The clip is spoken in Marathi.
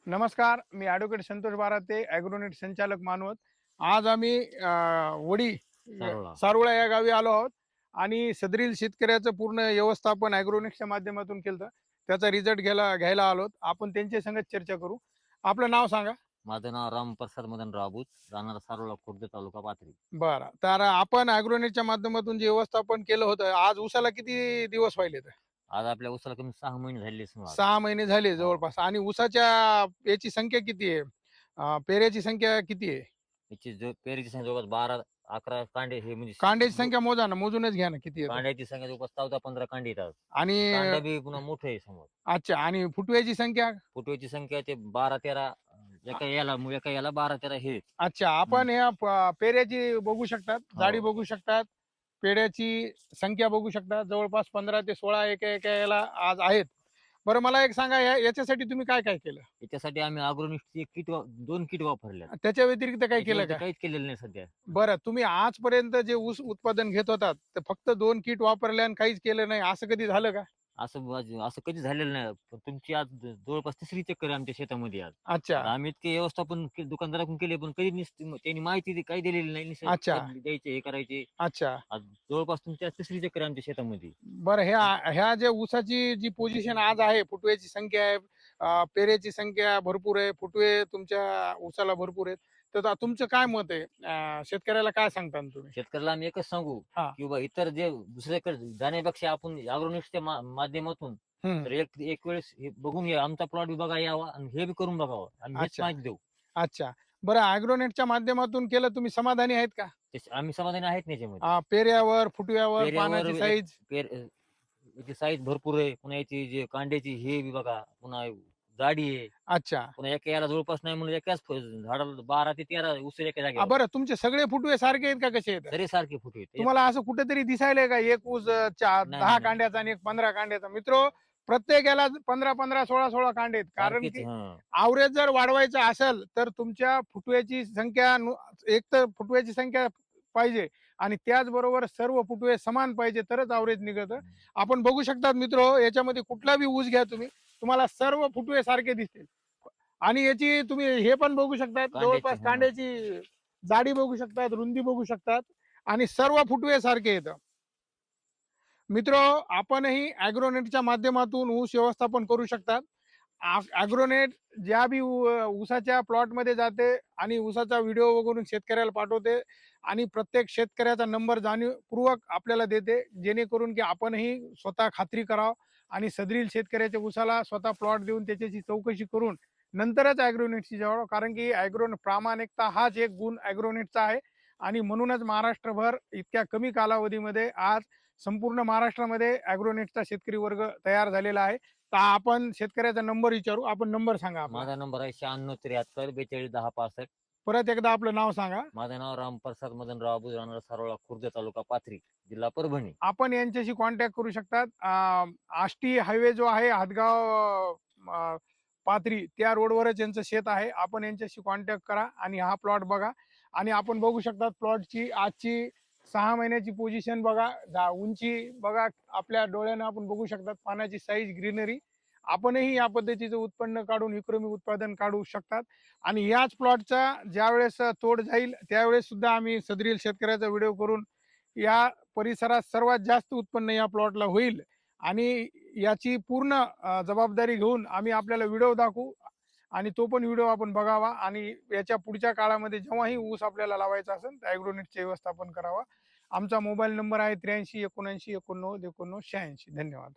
नमस्कार, मी ॲडव्होकेट संतोष बाराते, ॲग्रोनेट संचालक मानवत. आज आम्ही वडी सारोळा. सारोळा या गावी आलो आहोत आणि सदरील शेतकऱ्याचं पूर्ण व्यवस्थापन ॲग्रोनेटच्या माध्यमातून केलं होतं. त्याचा रिझल्ट घ्यायला आलोत. आपण त्यांच्या संगत चर्चा करू. आपलं नाव सांगा. माझं नाव रामप्रसाद मदन राऊत, राहणार सारोळा, खुर्द तालुका पाथरी. बरं, तर आपण ॲग्रोनेटच्या माध्यमातून जे व्यवस्थापन केलं होतं, आज उसाला किती दिवस व्हायले? आज आपल्या उसाला कमी 6 महिने झालेले समजा आज. 6 महिने झाले हो. जवळपास. आणि उसाच्या याची संख्या किती आहे? पेऱ्याची संख्या किती आहे? याची जो पेरीची संख्या जवळपास 12-11 कांडे हे म्हणजे कांड्याची संख्या मोजा ना, मोजूनच घ्या ना किती येतं. कांड्याची संख्या जवळपास 14-15 कांडे येतात. आणि कांडा बी पुन्हा मोठं आहे समोर. अच्छा, आणि फुटव्याची संख्या? फुटव्याची संख्या ते 12-13 एका याला 12-13 हे आहेत. अच्छा, आपण ह्या पेऱ्याची बघू शकतात, हो. जाडी बघू शकतात, पेढ्याची संख्या बघू शकतात. जवळपास 15 ते 16 एका एका याला आज आहेत. बरं, मला एक सांगा, याच्यासाठी तुम्ही काय काय केलं? याच्यासाठी आम्ही अग्रोनिस्टची किट 2 किट वापरल्या. त्याच्या व्यतिरिक्त काय केलं का? काहीच केलेलं नाही सध्या. बरं, तुम्ही आजपर्यंत जे ऊस उत्पादन घेत होतात, तर फक्त 2 किट वापरल्या आणि काहीच केलं नाही, असं कधी झालं का? असं कधी झालेलं नाही. पण तुमची आज जवळपास तिसरी चक्कर आहे आमच्या शेतामध्ये आज. अच्छा. आता आम्ही इतके व्यवस्थापन दुकानदाराकडून केले, पण कधी त्यांनी माहिती काही दिलेली नाही. अच्छा. द्यायचे, हे करायचे. अच्छा. आज जवळपास तुमच्या तिसरी चक्कर आहे आमच्या शेतामध्ये. बरं, ह्या ज्या ऊसाची जी पोझिशन आज आहे, फुटव्याची संख्या आहे, पेऱ्याची संख्या भरपूर आहे, फुटवे तुमच्या ऊसाला भरपूर आहेत. तर तुमचं काय मत आहे? शेतकऱ्याला काय सांगता तुम्ही? शेतकऱ्याला आम्ही एकच सांगू, हा. की बाबा इतर जे दुसऱ्याकडे जाण्यापेक्षा आपण अग्रोनिक्सच्या माध्यमातून हम्म. तर एक एक वेळेस हे बघून या, आमचा प्लॉट बी बघा यावा आणि हे बी करून बघावं आणि हेच अच्छा. माहिती देऊ. अच्छा. बरं, ॲग्रोनेटच्या माध्यमातून केलं, तुम्ही समाधानी आहेत का? आम्ही समाधानी आहेत ना याच्यामध्ये. पेऱ्यावर, फुटव्यावर, पेऱ्यावर पानाची साईज? याची साईज भरपूर आहे. पुन्हा याची जे कांड्याची हे बी बघा, पुन्हा जाडी आहे. अच्छा. पुन्हा एका याला जवळपास नाही म्हणून एकाच झाडाला 12 ते 13 उचल एका जागेवर. बरं, तुमचे सगळे फुटवे सारखे आहेत का, कसे आहेत? तरी सारखे फुटवे आहेत. तुम्हाला असं कुठेतरी दिसायलंय का, एक ऊस नाही, 10 नाही. कांड्याचा आणि एक 15 कांड्याचा? मित्र, प्रत्येक याला 15-15, 16-16 कांडे आहेत. कारण सारखेच, की हं. आवरेज जर वाढवायचं असेल तर तुमच्या फुटव्याची संख्या एक तर फुटव्याची संख्या पाहिजे आणि त्याचबरोबर सर्व फुटवे समान पाहिजे, तरच आवरेज निघतं. आपण बघू शकतात मित्र, याच्यामध्ये कुठला बी ऊस घ्या तुम्ही, तुम्हाला सर्व फुटवे सारखे दिसतील. आणि याची तुम्ही हे पण बघू शकतात, जवळपास कांड्याची जाडी बघू शकतात, रुंदी बघू शकतात आणि सर्व फुटवे सारखे येतं. मित्र, आपणही ॲग्रोनेटच्या माध्यमातून ऊस व्यवस्थापन करू शकतात. ॲग्रोनेट ज्या बी ऊसाच्या प्लॉटमध्ये जाते आणि ऊसाचा व्हिडिओ वगैरे शेतकऱ्याला पाठवते आणि प्रत्येक शेतकऱ्याचा नंबर जाणीवपूर्वक आपल्याला देते, जेणेकरून की आपणही स्वतः खात्री करावं आणि सदरील शेतकऱ्याच्या ऊसाला स्वतः प्लॉट देऊन त्याच्याची चौकशी करून नंतरच ॲग्रोनेटची जवळ. कारण की प्रामाणिकता हाच एक गुण ॲग्रोनेटचा आहे आणि म्हणूनच महाराष्ट्रभर इतक्या कमी कालावधीमध्ये आज संपूर्ण महाराष्ट्रामध्ये ॲग्रोनेटचा शेतकरी वर्ग तयार झालेला आहे. तर आपण शेतकऱ्याचा नंबर विचारू. आपण नंबर सांगा आपला. माझा नंबर आहे 9673 42 10 65. परत एकदा आपलं नाव सांगा. माझं नाव रामप्रसाद मदन राऊत, राहणार सारोळा, खुर्द तालुका पाथरी, जिल्हा परभणी. आपण यांच्याशी कॉन्टॅक्ट करू शकतात. आष्टी हायवे जो आहे, हदगाव पाथरी, त्या रोडवरच यांचं शेत आहे. आपण यांच्याशी कॉन्टॅक्ट करा आणि हा प्लॉट बघा. आणि आपण बघू शकतात प्लॉटची आजची 6 महिन्याची पोझिशन बघा, उंची बघा, आपल्या डोळ्यानं आपण बघू शकतात, पानाची साईज, ग्रीनरी. आपणही या पद्धतीचं उत्पन्न काढून विक्रमी उत्पादन काढू शकतात. आणि याच प्लॉटचा ज्यावेळेस तोड जाईल त्यावेळेस सुद्धा आम्ही सदरील शेतकऱ्याचा व्हिडिओ करून या परिसरात सर्वात जास्त उत्पन्न या प्लॉटला होईल आणि याची पूर्ण जबाबदारी घेऊन आम्ही आपल्याला व्हिडिओ दाखवू आणि तो पण व्हिडिओ आपण बघावा आणि याच्या पुढच्या काळामध्ये जेव्हाही ऊस आपल्याला लावायचा असेल तर ॲग्रोनेटचे व्यवस्थापन करावा. आमचा मोबाईल नंबर आहे 83 79 89 89 86. धन्यवाद.